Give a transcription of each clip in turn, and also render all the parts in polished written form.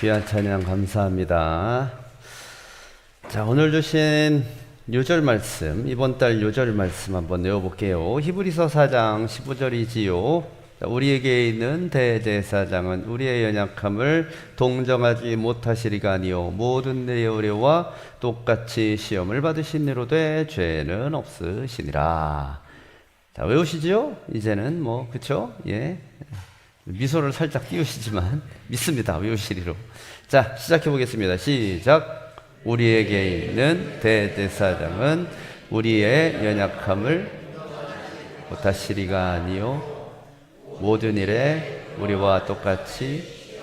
귀한 찬양 감사합니다. 자, 오늘 주신 요절 말씀, 이번 달 요절 말씀 한번 내어볼게요. 히브리서 4장 15절이지요. 우리에게 있는 대제사장은 우리의 연약함을 동정하지 못하시리가 아니요 모든 내 의뢰와 똑같이 시험을 받으시니로되 죄는 없으시니라. 자, 외우시죠? 이제는 뭐 그쵸? 예. 미소를 살짝 띄우시지만 믿습니다. 외우시리로. 자, 시작해 보겠습니다. 시작. 우리에게 있는 대제사장은 우리의 연약함을 못하시리가 아니요 모든 일에 우리와 똑같이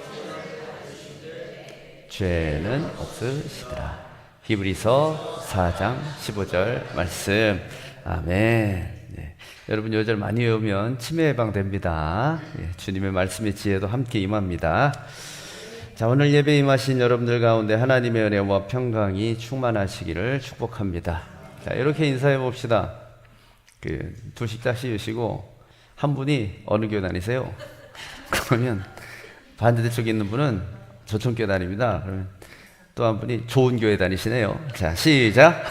죄는 없으시더라. 히브리서 4장 15절 말씀. 아멘. 네. 여러분 요절 많이 외우면 치매 예방됩니다. 네. 주님의 말씀의 지혜도 함께 임합니다. 자, 오늘 예배 임하신 여러분들 가운데 하나님의 은혜와 평강이 충만하시기를 축복합니다. 자, 이렇게 인사해 봅시다. 둘씩 짝 씌우시고 한 분이 어느 교회 다니세요? 그러면 반대쪽에 있는 분은 조천교회 다닙니다. 그러면 또 한 분이 좋은 교회 다니시네요. 자, 시작.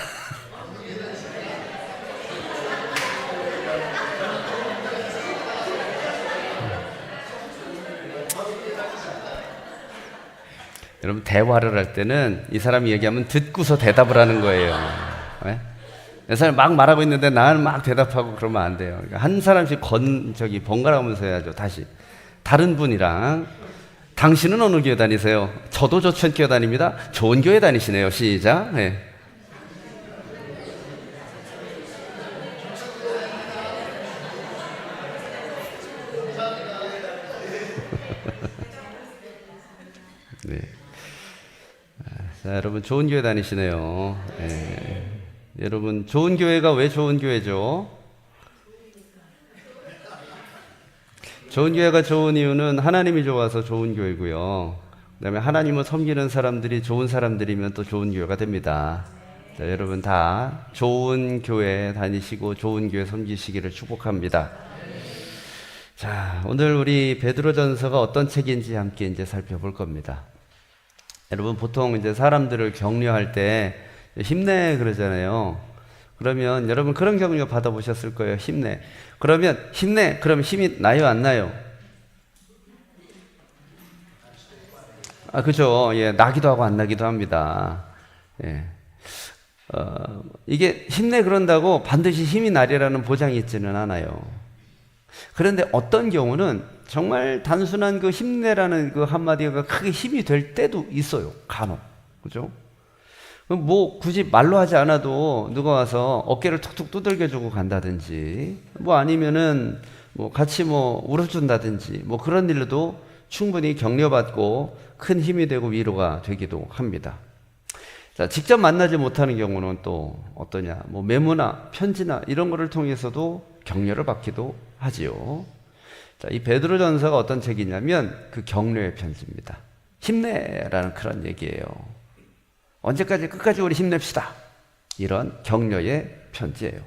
여러분 대화를 할 때는 이 사람이 얘기하면 듣고서 대답을 하는 거예요. 네? 이 사람이 막 말하고 있는데 나는 막 대답하고 그러면 안 돼요. 그러니까 한 사람씩 번갈아가면서 해야죠. 다시 다른 분이랑 당신은 어느 교회 다니세요? 저도 조천교회 다닙니다. 좋은 교회 다니시네요. 시작. 네. 네. 자, 여러분 좋은 교회 다니시네요. 네. 여러분 좋은 교회가 왜 좋은 교회죠? 좋은 교회가 좋은 이유는 하나님이 좋아서 좋은 교회고요. 그 다음에 하나님을 섬기는 사람들이 좋은 사람들이면 또 좋은 교회가 됩니다. 자, 여러분 다 좋은 교회 다니시고 좋은 교회 섬기시기를 축복합니다. 자, 오늘 우리 베드로전서가 어떤 책인지 함께 이제 살펴볼 겁니다. 여러분 보통 이제 사람들을 격려할 때 힘내 그러잖아요. 그러면 여러분 그런 격려 받아보셨을 거예요. 힘내. 그러면 힘내. 그러면 힘이 나요, 안 나요? 아, 그죠. 예, 나기도 하고 안 나기도 합니다. 예. 이게 힘내 그런다고 반드시 힘이 나리라는 보장이 있지는 않아요. 그런데 어떤 경우는 정말 단순한 그 힘내라는 그 한마디가 크게 힘이 될 때도 있어요. 간혹. 그죠? 뭐 굳이 말로 하지 않아도 누가 와서 어깨를 툭툭 두들겨주고 간다든지 뭐 아니면은 뭐 같이 뭐 울어준다든지 뭐 그런 일로도 충분히 격려받고 큰 힘이 되고 위로가 되기도 합니다. 자, 직접 만나지 못하는 경우는 또 어떠냐? 뭐 메모나 편지나 이런 거를 통해서도 격려를 받기도 하지요. 자, 이 베드로전서가 어떤 책이냐면 그 격려의 편지입니다. 힘내라는 그런 얘기예요. 언제까지 끝까지 우리 힘냅시다. 이런 격려의 편지예요.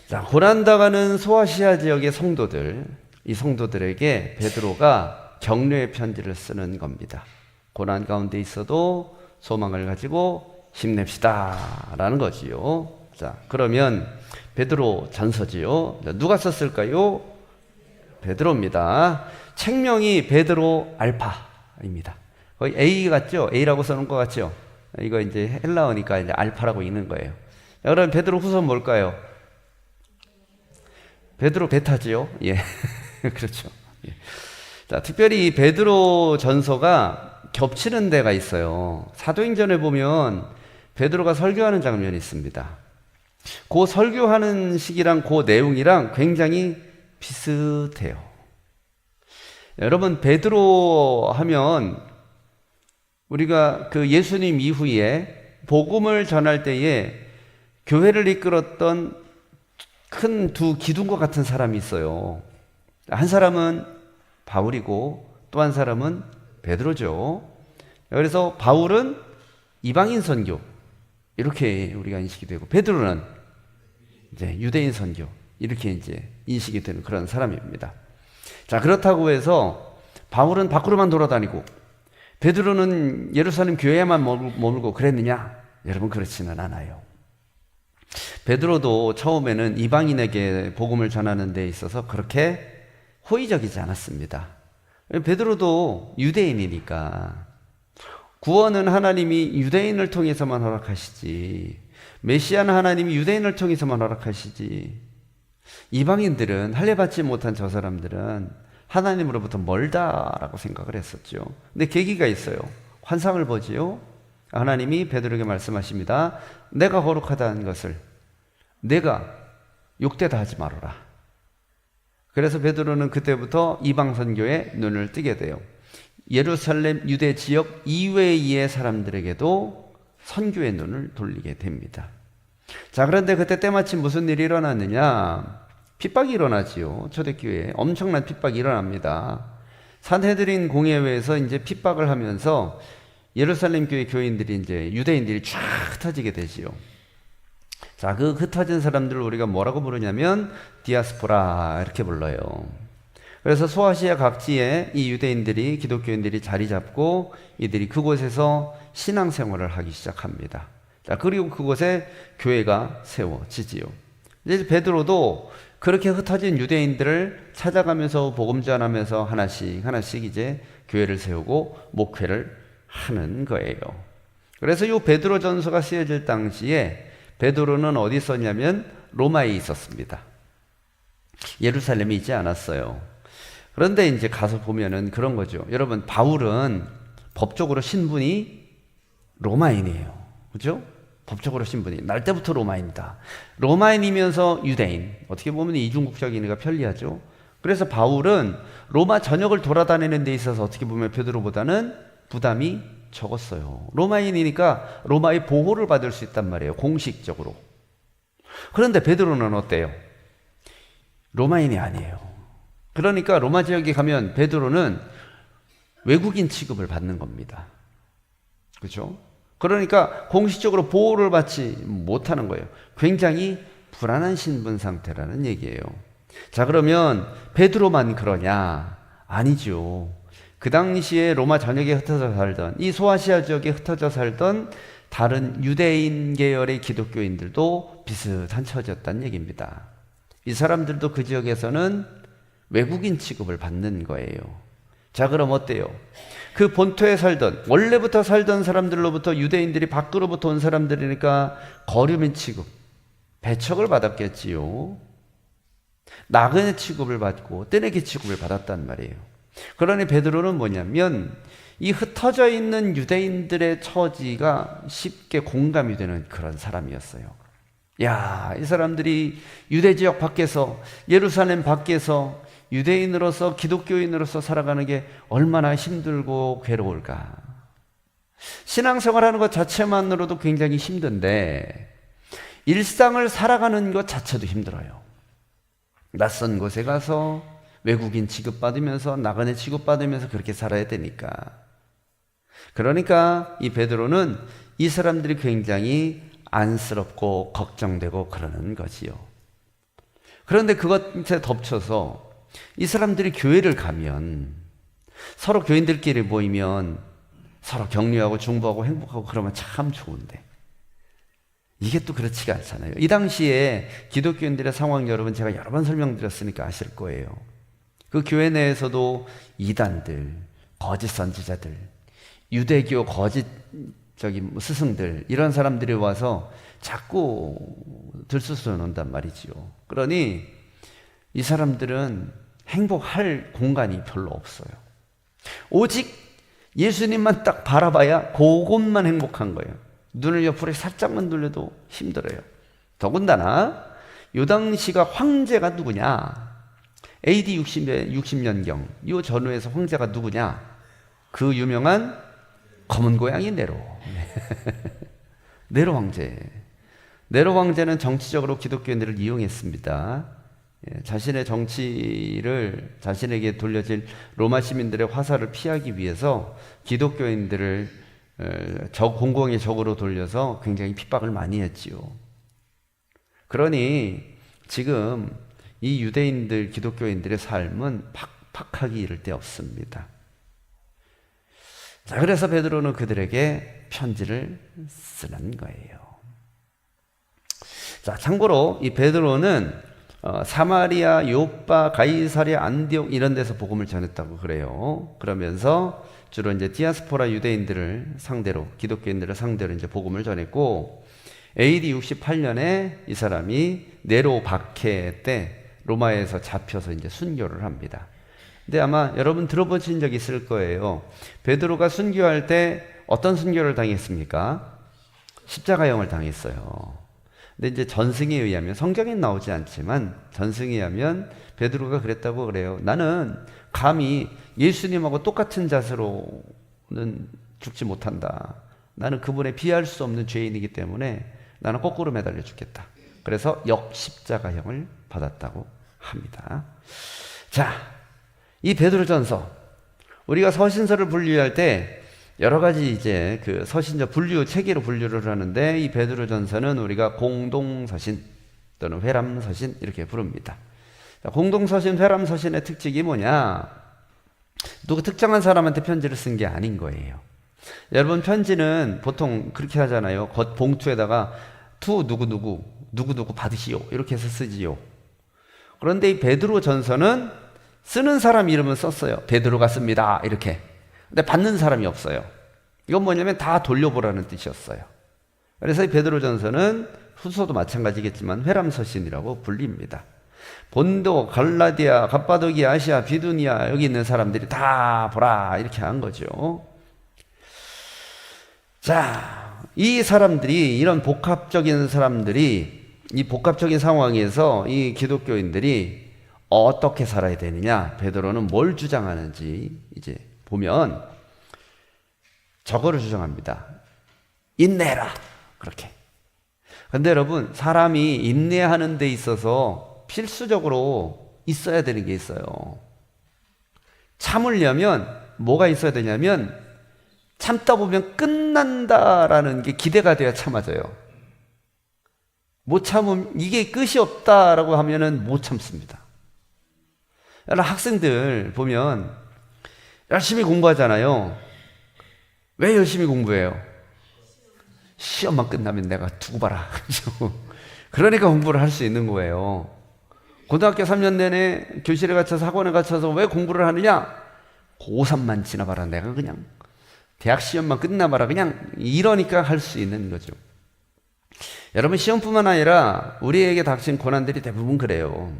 자, 고난당하는 소아시아 지역의 성도들, 이 성도들에게 베드로가 격려의 편지를 쓰는 겁니다. 고난 가운데 있어도 소망을 가지고 힘냅시다 라는 거지요. 자, 그러면 베드로 전서지요. 누가 썼을까요? 베드로입니다. 책명이 베드로 알파입니다. 거의 A 같죠? A라고 써놓은 것 같죠? 이거 이제 헬라어니까 이제 알파라고 읽는 거예요. 자, 그럼 베드로 후서 뭘까요? 베드로 베타지요? 예. 그렇죠. 예. 자, 특별히 이 베드로 전서가 겹치는 데가 있어요. 사도행전에 보면 베드로가 설교하는 장면이 있습니다. 그 설교하는 시기랑 그 내용이랑 굉장히 비슷해요. 여러분, 베드로 하면 우리가 그 예수님 이후에 복음을 전할 때에 교회를 이끌었던 큰 두 기둥과 같은 사람이 있어요. 한 사람은 바울이고 또 한 사람은 베드로죠. 그래서 바울은 이방인 선교 이렇게 우리가 인식이 되고 베드로는 이제 유대인 선교 이렇게 이제 인식이 되는 그런 사람입니다. 자, 그렇다고 해서 바울은 밖으로만 돌아다니고 베드로는 예루살렘 교회에만 머물고 그랬느냐? 여러분, 그렇지는 않아요. 베드로도 처음에는 이방인에게 복음을 전하는 데 있어서 그렇게 호의적이지 않았습니다. 베드로도 유대인이니까 구원은 하나님이 유대인을 통해서만 허락하시지, 메시아는 하나님이 유대인을 통해서만 허락하시지, 이방인들은 할례받지 못한 저 사람들은 하나님으로부터 멀다라고 생각을 했었죠. 근데 계기가 있어요. 환상을 보지요. 하나님이 베드로에게 말씀하십니다. 내가 거룩하다는 것을 내가 욕되다 하지 말아라. 그래서 베드로는 그때부터 이방 선교에 눈을 뜨게 돼요. 예루살렘 유대 지역 이외의 사람들에게도 선교의 눈을 돌리게 됩니다. 자, 그런데 그때 때마침 무슨 일이 일어났느냐? 핍박이 일어나지요. 초대교회에 엄청난 핍박이 일어납니다. 산헤드린 공회에서 이제 핍박을 하면서 예루살렘 교회 교인들이 이제 유대인들이 쫙 흩어지게 되지요. 자, 그 흩어진 사람들을 우리가 뭐라고 부르냐면 디아스포라 이렇게 불러요. 그래서 소아시아 각지에 이 유대인들이, 기독교인들이 자리 잡고 이들이 그곳에서 신앙생활을 하기 시작합니다. 자, 그리고 그곳에 교회가 세워지지요. 이제 베드로도 그렇게 흩어진 유대인들을 찾아가면서 복음 전하면서 하나씩 이제 교회를 세우고 목회를 하는 거예요. 그래서 이 베드로 전서가 쓰여질 당시에 베드로는 어디 있었냐면 로마에 있었습니다. 예루살렘에 있지 않았어요. 그런데 이제 가서 보면은 그런 거죠. 여러분, 바울은 법적으로 신분이 로마인이에요. 그죠? 법적으로 신분이 날 때부터 로마인이다. 로마인이면서 유대인. 어떻게 보면 이중국적이니까 편리하죠. 그래서 바울은 로마 전역을 돌아다니는 데 있어서 어떻게 보면 베드로보다는 부담이 적었어요. 로마인이니까 로마의 보호를 받을 수 있단 말이에요. 공식적으로. 그런데 베드로는 어때요? 로마인이 아니에요. 그러니까 로마 지역에 가면 베드로는 외국인 취급을 받는 겁니다. 그렇죠? 그러니까 공식적으로 보호를 받지 못하는 거예요. 굉장히 불안한 신분 상태라는 얘기예요. 자, 그러면 베드로만 그러냐? 아니죠. 그 당시에 로마 전역에 흩어져 살던, 이 소아시아 지역에 흩어져 살던 다른 유대인 계열의 기독교인들도 비슷한 처지였다는 얘기입니다. 이 사람들도 그 지역에서는 외국인 취급을 받는 거예요. 자, 그럼 어때요? 그 본토에 살던, 원래부터 살던 사람들로부터 유대인들이 밖으로부터 온 사람들이니까 거류민 취급, 배척을 받았겠지요. 나그네 취급을 받고 떼내기 취급을 받았단 말이에요. 그러니 베드로는 뭐냐면 이 흩어져 있는 유대인들의 처지가 쉽게 공감이 되는 그런 사람이었어요. 야, 이 사람들이 유대 지역 밖에서, 예루살렘 밖에서 유대인으로서, 기독교인으로서 살아가는 게 얼마나 힘들고 괴로울까. 신앙생활하는 것 자체만으로도 굉장히 힘든데 일상을 살아가는 것 자체도 힘들어요. 낯선 곳에 가서 외국인 취급받으면서, 나그네 취급받으면서 그렇게 살아야 되니까. 그러니까 이 베드로는 이 사람들이 굉장히 안쓰럽고 걱정되고 그러는 거지요. 그런데 그것에 덮쳐서 이 사람들이 교회를 가면, 서로 교인들끼리 모이면 서로 격려하고 중보하고 행복하고 그러면 참 좋은데 이게 또 그렇지가 않잖아요. 이 당시에 기독교인들의 상황 여러분 제가 여러 번 설명드렸으니까 아실 거예요. 그 교회 내에서도 이단들, 거짓 선지자들, 유대교 거짓 스승들, 이런 사람들이 와서 자꾸 들쑤서 논단 말이지요. 그러니 이 사람들은 행복할 공간이 별로 없어요. 오직 예수님만 딱 바라봐야 그것만 행복한 거예요. 눈을 옆으로 살짝만 돌려도 힘들어요. 더군다나 요 당시가 황제가 누구냐? AD 60년경 요 전후에서 황제가 누구냐? 그 유명한 검은 고양이 네로. 네로 황제. 네로 황제는 정치적으로 기독교인들을 이용했습니다. 자신의 정치를 자신에게 돌려질 로마 시민들의 화살을 피하기 위해서 기독교인들을 공공의 적으로 돌려서 굉장히 핍박을 많이 했지요. 그러니 지금 이 유대인들, 기독교인들의 삶은 팍팍하기 이를 데 없습니다. 자, 그래서 베드로는 그들에게 편지를 쓰는 거예요. 자, 참고로 이 베드로는 사마리아, 요빠, 가이사랴, 안디옥 이런 데서 복음을 전했다고 그래요. 그러면서 주로 이제 디아스포라 유대인들을 상대로, 기독교인들을 상대로 이제 복음을 전했고, AD 68년에 이 사람이 네로 박해 때 로마에서 잡혀서 이제 순교를 합니다. 근데 아마 여러분 들어보신 적 있을 거예요. 베드로가 순교할 때 어떤 순교를 당했습니까? 십자가형을 당했어요. 근데 이제 전승에 의하면, 성경엔 나오지 않지만 전승에 의하면 베드로가 그랬다고 그래요. 나는 감히 예수님하고 똑같은 자세로는 죽지 못한다. 나는 그분에 비할 수 없는 죄인이기 때문에 나는 거꾸로 매달려 죽겠다. 그래서 역십자가형을 받았다고 합니다. 자, 이 베드로전서, 우리가 서신서를 분류할 때 여러 가지 이제 그 서신서 분류, 체계로 분류를 하는데, 이 베드로전서는 우리가 공동서신 또는 회람서신 이렇게 부릅니다. 공동서신, 회람서신의 특징이 뭐냐? 누구 특정한 사람한테 편지를 쓴 게 아닌 거예요. 여러분, 편지는 보통 그렇게 하잖아요. 겉 봉투에다가 투 누구누구 받으시오 이렇게 해서 쓰지요. 그런데 이 베드로전서는 쓰는 사람 이름은 썼어요. 베드로가 씁니다 이렇게. 근데 받는 사람이 없어요. 이건 뭐냐면 다 돌려보라는 뜻이었어요. 그래서 이 베드로전서는 후서도 마찬가지겠지만 회람서신이라고 불립니다. 본도, 갈라디아, 갑바도기아, 아시아, 비두니아 여기 있는 사람들이 다 보라 이렇게 한 거죠. 자, 이 사람들이, 이런 복합적인 사람들이, 이 복합적인 상황에서 이 기독교인들이 어떻게 살아야 되느냐, 베드로는 뭘 주장하는지 이제 보면 저거를 주장합니다. 인내해라. 그렇게. 근데 여러분, 사람이 인내하는 데 있어서 필수적으로 있어야 되는 게 있어요. 참으려면 뭐가 있어야 되냐면, 참다 보면 끝난다라는 게 기대가 돼야 참아져요. 못 참으면, 이게 끝이 없다라고 하면은 못 참습니다. 여러분, 학생들 보면 열심히 공부하잖아요. 왜 열심히 공부해요? 시험만 끝나면 내가 두고 봐라. 그러니까 공부를 할 수 있는 거예요. 고등학교 3년 내내 교실에 갇혀서, 학원에 갇혀서 왜 공부를 하느냐? 고3만 지나봐라. 내가 그냥 대학 시험만 끝나봐라. 그냥 이러니까 할 수 있는 거죠. 여러분, 시험뿐만 아니라 우리에게 닥친 고난들이 대부분 그래요.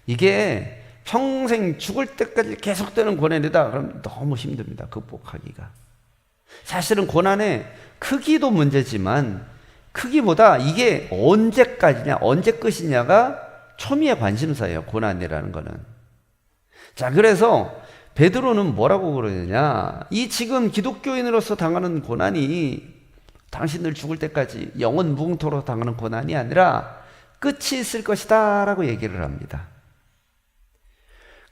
이게 평생 죽을 때까지 계속되는 고난이다. 그럼 너무 힘듭니다. 극복하기가. 사실은 고난의 크기도 문제지만, 크기보다 이게 언제까지냐, 언제 끝이냐가 초미의 관심사예요. 고난이라는 거는. 자, 그래서 베드로는 뭐라고 그러느냐, 이 지금 기독교인으로서 당하는 고난이 당신들 죽을 때까지 영원 무궁토록 당하는 고난이 아니라 끝이 있을 것이다 라고 얘기를 합니다.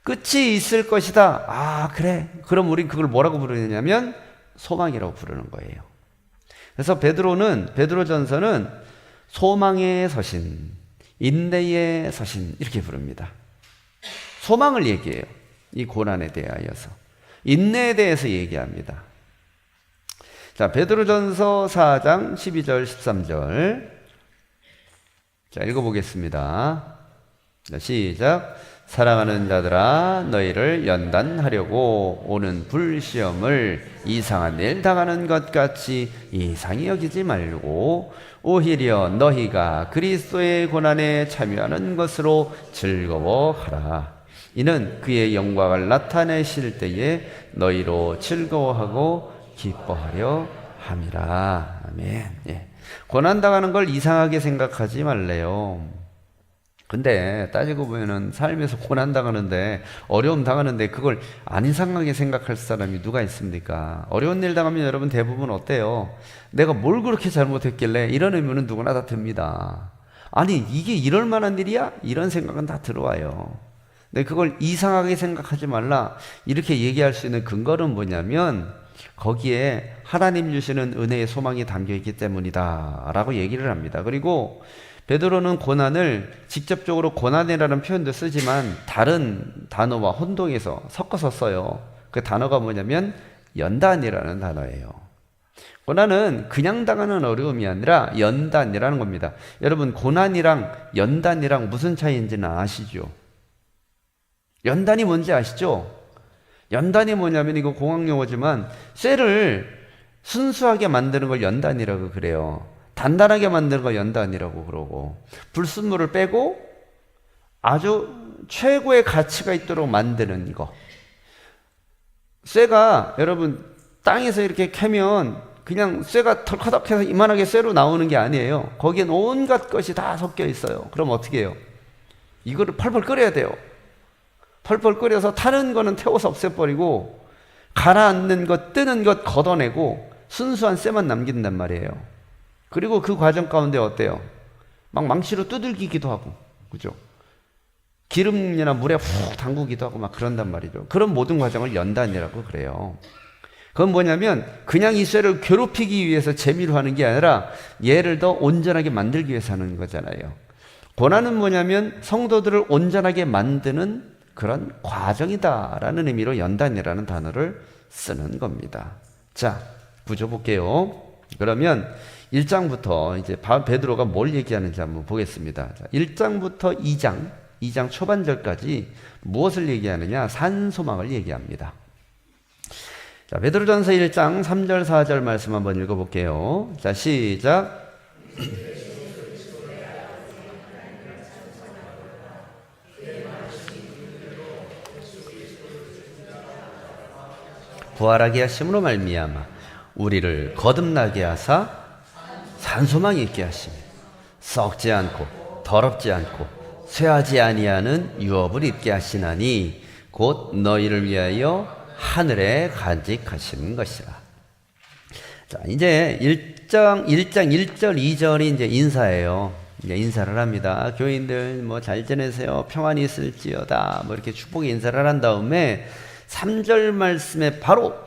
끝이 있을 것이다. 아, 그래. 그럼 우린 그걸 뭐라고 부르느냐면 소망이라고 부르는 거예요. 그래서 베드로전서는 소망의 서신, 인내의 서신 이렇게 부릅니다. 소망을 얘기해요. 이 고난에 대하여서. 인내에 대해서 얘기합니다. 자, 베드로전서 4장 12절 13절. 자, 읽어보겠습니다. 자, 시작. 사랑하는 자들아, 너희를 연단하려고 오는 불시험을 이상한 일 당하는 것 같이 이상히 여기지 말고 오히려 너희가 그리스도의 고난에 참여하는 것으로 즐거워하라. 이는 그의 영광을 나타내실 때에 너희로 즐거워하고 기뻐하려 함이라. 아멘. 예. 고난당하는 걸 이상하게 생각하지 말래요. 근데 따지고 보면은 삶에서 고난 당하는데, 어려움 당하는데 그걸 안 이상하게 생각할 사람이 누가 있습니까? 어려운 일 당하면 여러분 대부분 어때요? 내가 뭘 그렇게 잘못했길래, 이런 의문은 누구나 다 듭니다. 아니, 이게 이럴 만한 일이야? 이런 생각은 다 들어와요. 근데 그걸 이상하게 생각하지 말라 이렇게 얘기할 수 있는 근거는 뭐냐면, 거기에 하나님 주시는 은혜의 소망이 담겨있기 때문이다 라고 얘기를 합니다. 그리고 베드로는 고난을 직접적으로 고난이라는 표현도 쓰지만 다른 단어와 혼동해서 섞어서 써요. 그 단어가 뭐냐면 연단이라는 단어예요. 고난은 그냥 당하는 어려움이 아니라 연단이라는 겁니다. 여러분, 고난이랑 연단이랑 무슨 차이인지는 아시죠? 연단이 뭔지 아시죠? 연단이 뭐냐면, 이거 공학용어지만 쇠를 순수하게 만드는 걸 연단이라고 그래요. 단단하게 만드는 걸 연단이라고 그러고, 불순물을 빼고 아주 최고의 가치가 있도록 만드는 거. 쇠가 여러분 땅에서 이렇게 캐면 그냥 쇠가 털커덕해서 이만하게 쇠로 나오는 게 아니에요. 거기엔 온갖 것이 다 섞여 있어요. 그럼 어떻게 해요? 이거를 펄펄 끓여야 돼요. 펄펄 끓여서 타는 거는 태워서 없애버리고, 가라앉는 것, 뜨는 것 걷어내고 순수한 쇠만 남긴단 말이에요. 그리고 그 과정 가운데 어때요? 막 망치로 두들기기도 하고, 그죠? 기름이나 물에 훅 담그기도 하고 막 그런단 말이죠. 그런 모든 과정을 연단이라고 그래요. 그건 뭐냐면 그냥 이 쇠를 괴롭히기 위해서 재미로 하는 게 아니라 얘를 더 온전하게 만들기 위해서 하는 거잖아요. 고난은 뭐냐면 성도들을 온전하게 만드는 그런 과정이다라는 의미로 연단이라는 단어를 쓰는 겁니다. 자, 구조 볼게요. 그러면 1장부터 이제 베드로가 뭘 얘기하는지 한번 보겠습니다. 자, 1장부터 2장 초반절까지 무엇을 얘기하느냐? 산소망을 얘기합니다. 자, 베드로전서 1장 3절 4절 말씀 한번 읽어볼게요. 자, 시작. 부활하게 하심으로 말미암아 우리를 거듭나게 하사 산소망 있게 하시며 썩지 않고 더럽지 않고 쇠하지 아니하는 유업을 입게 하시나니 곧 너희를 위하여 하늘에 간직하시는 것이라. 자, 이제 1장 1절 2절이 이제 인사예요. 이제 인사를 합니다. 교인들 뭐 잘 지내세요. 평안히 있을지어다. 뭐 이렇게 축복의 인사를 한 다음에 3절 말씀에 바로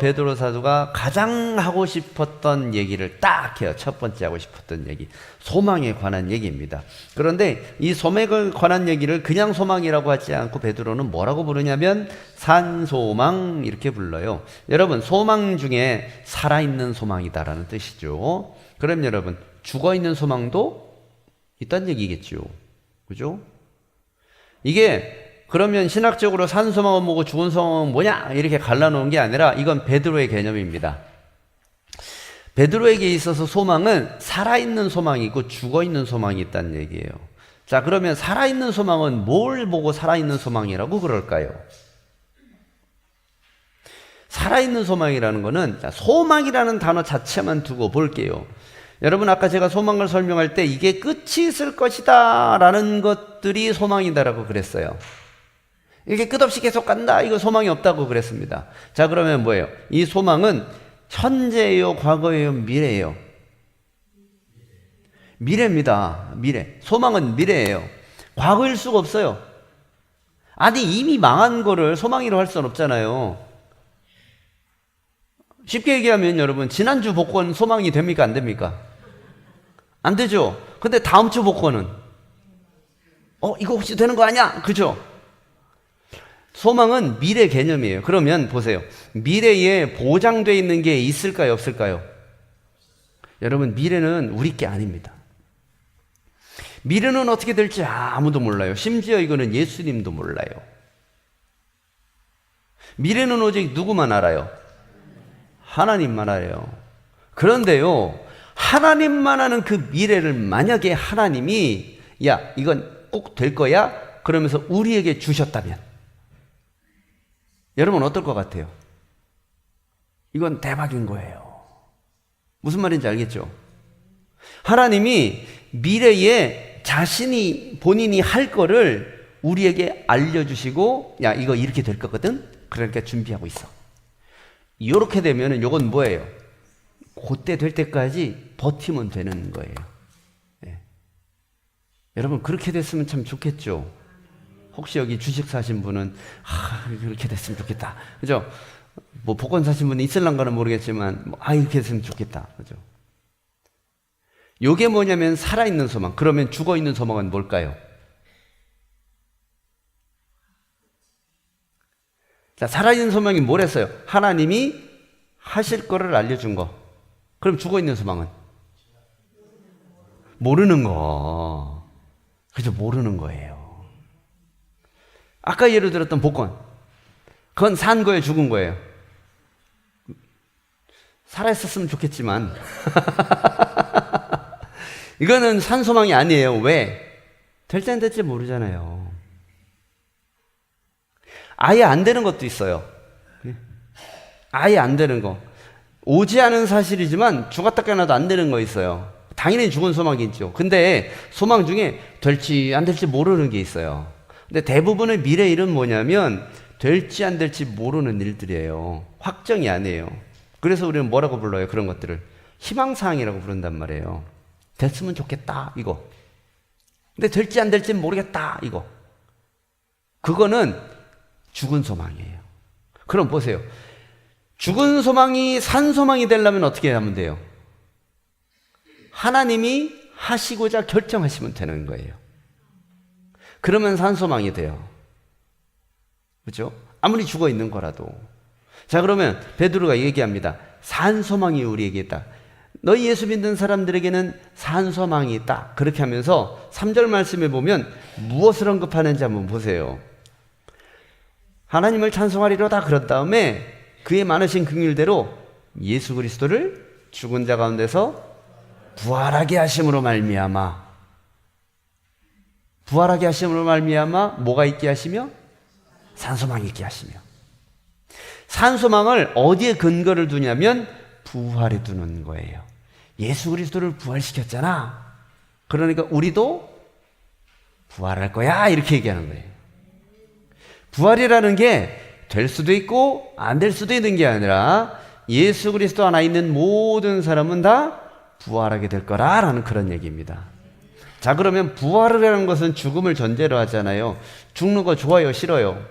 베드로 사도가 가장 하고 싶었던 얘기를 딱 해요. 첫 번째 하고 싶었던 얘기, 소망에 관한 얘기입니다. 그런데 이 소망에 관한 얘기를 그냥 소망이라고 하지 않고 베드로는 뭐라고 부르냐면 산소망 이렇게 불러요. 여러분, 소망 중에 살아있는 소망이다라는 뜻이죠. 그럼 여러분, 죽어있는 소망도 있다는 얘기겠죠. 그죠? 이게 그러면 신학적으로 산 소망은 뭐고 죽은 소망은 뭐냐 이렇게 갈라놓은 게 아니라 이건 베드로의 개념입니다. 베드로에게 있어서 소망은 살아있는 소망이 있고 죽어있는 소망이 있다는 얘기예요. 자, 그러면 살아있는 소망은 뭘 보고 살아있는 소망이라고 그럴까요? 살아있는 소망이라는 거는, 소망이라는 단어 자체만 두고 볼게요. 여러분, 아까 제가 소망을 설명할 때 이게 끝이 있을 것이다 라는 것들이 소망이다라고 그랬어요. 이게 끝없이 계속 간다, 이거 소망이 없다고 그랬습니다. 자, 그러면 뭐예요? 이 소망은 현재예요, 과거예요, 미래예요? 미래입니다. 미래. 소망은 미래예요. 과거일 수가 없어요. 아니, 이미 망한 거를 소망이라고 할 수는 없잖아요. 쉽게 얘기하면 여러분, 지난주 복권 소망이 됩니까, 안 됩니까? 안 되죠. 근데 다음 주 복권은 이거 혹시 되는 거 아니야? 그죠? 소망은 미래 개념이에요. 그러면 보세요. 미래에 보장되어 있는 게 있을까요, 없을까요? 여러분, 미래는 우리 게 아닙니다. 미래는 어떻게 될지 아무도 몰라요. 심지어 이거는 예수님도 몰라요. 미래는 오직 누구만 알아요? 하나님만 알아요. 그런데요, 하나님만 아는 그 미래를 만약에 하나님이 야, 이건 꼭 될 거야? 그러면서 우리에게 주셨다면 여러분 어떨 것 같아요? 이건 대박인 거예요. 무슨 말인지 알겠죠? 하나님이 미래에 자신이 본인이 할 거를 우리에게 알려주시고, 야, 이거 이렇게 될 거거든? 그러니까 준비하고 있어. 이렇게 되면은 요건 뭐예요? 그때 될 때까지 버티면 되는 거예요. 네. 여러분, 그렇게 됐으면 참 좋겠죠? 혹시 여기 주식 사신 분은 그렇게 됐으면 좋겠다, 그죠? 뭐 복권 사신 분이 있을란가는 모르겠지만 이렇게 됐으면 좋겠다, 그죠? 요게 뭐냐면 살아있는 소망. 그러면 죽어있는 소망은 뭘까요? 자, 살아있는 소망이 뭐랬어요? 하나님이 하실 거를 알려준 거. 그럼 죽어있는 소망은? 모르는 거. 그죠? 모르는 거예요. 아까 예를 들었던 복권. 그건 산 거예요? 죽은 거예요? 살아있었으면 좋겠지만. 이거는 산 소망이 아니에요. 왜? 될지 안 될지 모르잖아요. 아예 안 되는 것도 있어요. 아예 안 되는 거. 오지 않은 사실이지만 죽었다 깨어나도 안 되는 거 있어요. 당연히 죽은 소망이 있죠. 근데 소망 중에 될지 안 될지 모르는 게 있어요. 근데 대부분의 미래 일은 뭐냐면 될지 안 될지 모르는 일들이에요. 확정이 아니에요. 그래서 우리는 뭐라고 불러요? 그런 것들을 희망사항이라고 부른단 말이에요. 됐으면 좋겠다 이거. 근데 될지 안 될지 모르겠다 이거. 그거는 죽은 소망이에요. 그럼 보세요. 죽은 소망이 산 소망이 되려면 어떻게 하면 돼요? 하나님이 하시고자 결정하시면 되는 거예요. 그러면 산 소망이 돼요. 그렇죠? 아무리 죽어 있는 거라도. 자, 그러면 베드로가 얘기합니다. 산 소망이 우리에게 있다. 너희 예수 믿는 사람들에게는 산 소망이 있다. 그렇게 하면서 3절 말씀에 보면 무엇을 언급하는지 한번 보세요. 하나님을 찬송하리로다 그런 다음에 그의 많으신 긍휼대로 예수 그리스도를 죽은 자 가운데서 부활하게 하심으로 말미암아. 부활하게 하심으로 말미암아 뭐가 있게 하시며? 산소망이 있게 하시며. 산소망을 어디에 근거를 두냐면 부활에 두는 거예요. 예수 그리스도를 부활시켰잖아. 그러니까 우리도 부활할 거야 이렇게 얘기하는 거예요. 부활이라는 게 될 수도 있고 안 될 수도 있는 게 아니라 예수 그리스도 안에 있는 모든 사람은 다 부활하게 될 거라라는 그런 얘기입니다. 자, 그러면 부활이라는 것은 죽음을 전제로 하잖아요. 죽는 거 좋아요, 싫어요?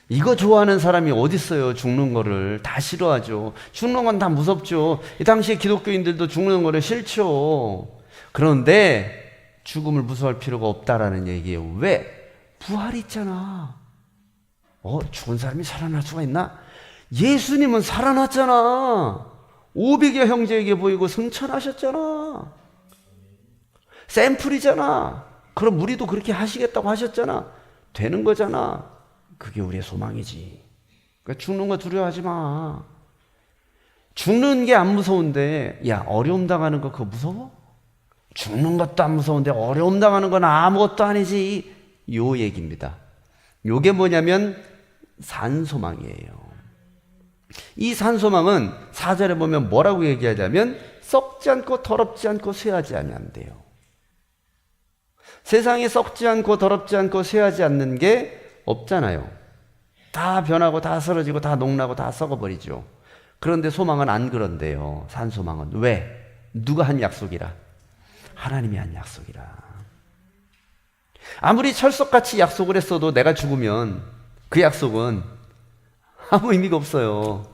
이거 좋아하는 사람이 어디 있어요? 죽는 거를 다 싫어하죠. 죽는 건 다 무섭죠. 이 당시에 기독교인들도 죽는 거를 싫죠. 그런데 죽음을 무서워할 필요가 없다라는 얘기예요. 왜? 부활이 있잖아. 죽은 사람이 살아날 수가 있나? 예수님은 살아났잖아. 500여 형제에게 보이고 승천하셨잖아. 샘플이잖아. 그럼 우리도 그렇게 하시겠다고 하셨잖아. 되는 거잖아. 그게 우리의 소망이지. 그러니까 죽는 거 두려워하지 마. 죽는 게 안 무서운데, 야, 어려움 당하는 거 그거 무서워? 죽는 것도 안 무서운데 어려움 당하는 건 아무것도 아니지. 요 얘기입니다. 요게 뭐냐면 산소망이에요. 이 산소망은 4절에 보면 뭐라고 얘기하자면 썩지 않고 더럽지 않고 쇠하지 아니한대요. 세상에 썩지 않고 더럽지 않고 쇠하지 않는 게 없잖아요. 다 변하고 다 쓰러지고 다 녹나고 다 썩어버리죠. 그런데 소망은 안 그런데요. 산소망은. 왜? 누가 한 약속이라? 하나님이 한 약속이라. 아무리 철석같이 약속을 했어도 내가 죽으면 그 약속은 아무 의미가 없어요.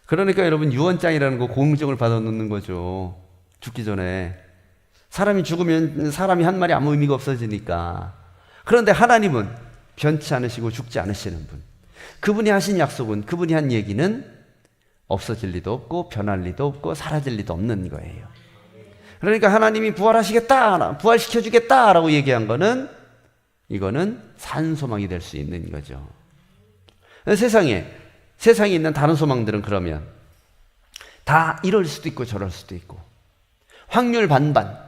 그러니까 여러분 유언장이라는 거 공증을 받아놓는 거죠. 죽기 전에. 사람이 죽으면 사람이 한 말이 아무 의미가 없어지니까. 그런데 하나님은 변치 않으시고 죽지 않으시는 분. 그분이 하신 약속은, 그분이 한 얘기는 없어질 리도 없고 변할 리도 없고 사라질 리도 없는 거예요. 그러니까 하나님이 부활하시겠다, 부활시켜주겠다라고 얘기한 거는 이거는 산소망이 될 수 있는 거죠. 세상에 있는 다른 소망들은 그러면 다 이럴 수도 있고 저럴 수도 있고 확률 반반,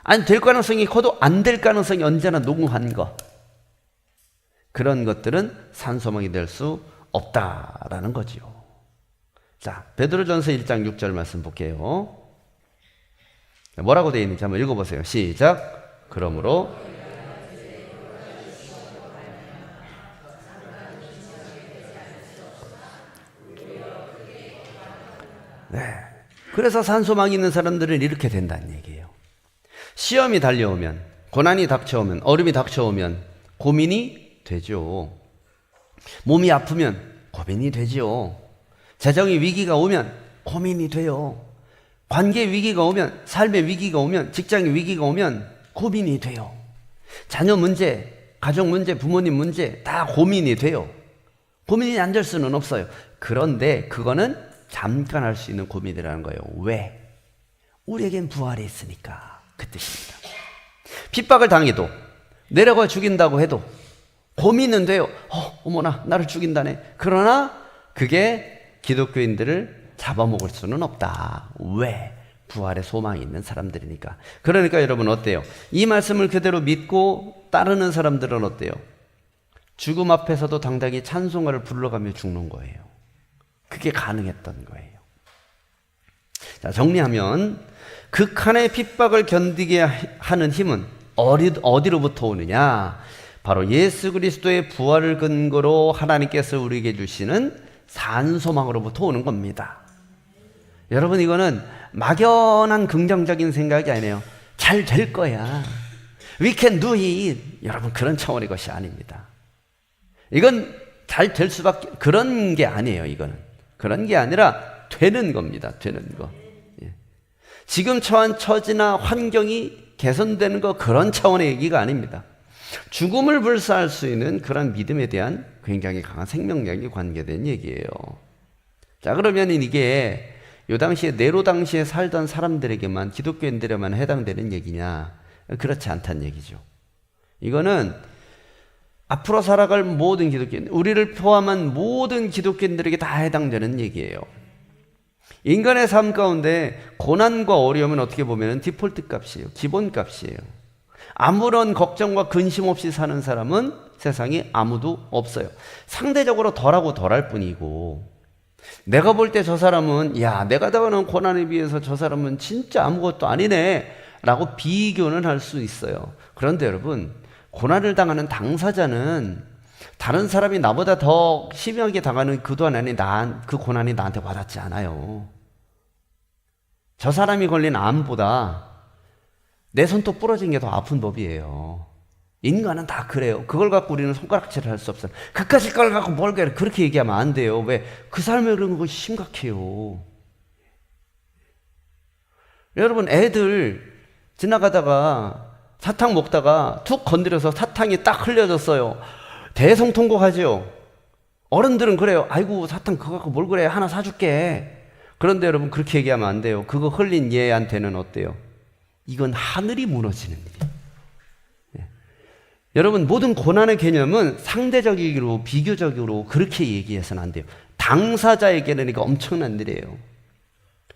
아니 될 가능성이 커도 안 될 가능성이 언제나 농후한 거, 그런 것들은 산소망이 될 수 없다라는 거죠. 자, 베드로전서 1장 6절 말씀 볼게요. 뭐라고 되어 있는지 한번 읽어보세요. 시작. 그러므로 네. 그래서 산소망이 있는 사람들은 이렇게 된다는 얘기예요. 시험이 달려오면, 고난이 닥쳐오면, 어려움이 닥쳐오면 고민이 되죠. 몸이 아프면 고민이 되죠. 재정의 위기가 오면 고민이 돼요. 관계 위기가 오면, 삶의 위기가 오면, 직장의 위기가 오면 고민이 돼요. 자녀 문제, 가족 문제, 부모님 문제 다 고민이 돼요. 고민이 안 될 수는 없어요. 그런데 그거는 잠깐 할 수 있는 고민이라는 거예요. 왜? 우리에겐 부활이 있으니까. 그 뜻입니다. 핍박을 당해도 내려가 죽인다고 해도 고민은 돼요. 어머나 나를 죽인다네. 그러나 그게 기독교인들을 잡아먹을 수는 없다. 왜? 부활의 소망이 있는 사람들이니까. 그러니까 여러분 어때요? 이 말씀을 그대로 믿고 따르는 사람들은 어때요? 죽음 앞에서도 당당히 찬송가를 불러가며 죽는 거예요. 그게 가능했던 거예요. 자, 정리하면 극한의 핍박을 견디게 하는 힘은 어디로부터 오느냐? 바로 예수 그리스도의 부활을 근거로 하나님께서 우리에게 주시는 산소망으로부터 오는 겁니다. 여러분 이거는 막연한 긍정적인 생각이 아니에요. 잘 될 거야. We can do it. 여러분 그런 차원의 것이 아닙니다. 이건 잘 될 수밖에 그런 게 아니에요. 이거는 그런 게 아니라 되는 겁니다. 되는 거. 예. 지금 처한 처지나 환경이 개선되는 거 그런 차원의 얘기가 아닙니다. 죽음을 불사할 수 있는 그런 믿음에 대한 굉장히 강한 생명력이 관계된 얘기예요. 자, 그러면 이게 요 당시에 네로 당시에 살던 사람들에게만 기독교인들에만 해당되는 얘기냐? 그렇지 않다는 얘기죠. 이거는 앞으로 살아갈 모든 기독교인, 우리를 포함한 모든 기독교인들에게 다 해당되는 얘기예요. 인간의 삶 가운데 고난과 어려움은 어떻게 보면 디폴트 값이에요. 기본 값이에요. 아무런 걱정과 근심 없이 사는 사람은 세상에 아무도 없어요. 상대적으로 덜하고 덜할 뿐이고, 내가 볼 때 저 사람은 야 내가 당하는 고난에 비해서 저 사람은 진짜 아무것도 아니네 라고 비교는 할 수 있어요. 그런데 여러분 고난을 당하는 당사자는 다른 사람이 나보다 더 심하게 당하는 그 고난이 나한테 와닿지 않아요. 저 사람이 걸린 암보다 내 손톱 부러진 게 더 아픈 법이에요. 인간은 다 그래요. 그걸 갖고 우리는 손가락질을 할 수 없어요. 그까짓 걸 갖고 뭘 그렇게 얘기하면 안 돼요. 왜? 그 삶에 그런 것이 심각해요. 여러분 애들 지나가다가 사탕 먹다가 툭 건드려서 사탕이 딱 흘려졌어요. 대성통곡하죠. 어른들은 그래요. 아이고 사탕 그거 갖고 뭘 그래, 하나 사줄게. 그런데 여러분 그렇게 얘기하면 안 돼요. 그거 흘린 얘한테는 어때요? 이건 하늘이 무너지는 일이에요. 여러분 모든 고난의 개념은 상대적이고 비교적으로 그렇게 얘기해서는 안 돼요. 당사자에게는 이거 엄청난 일이에요.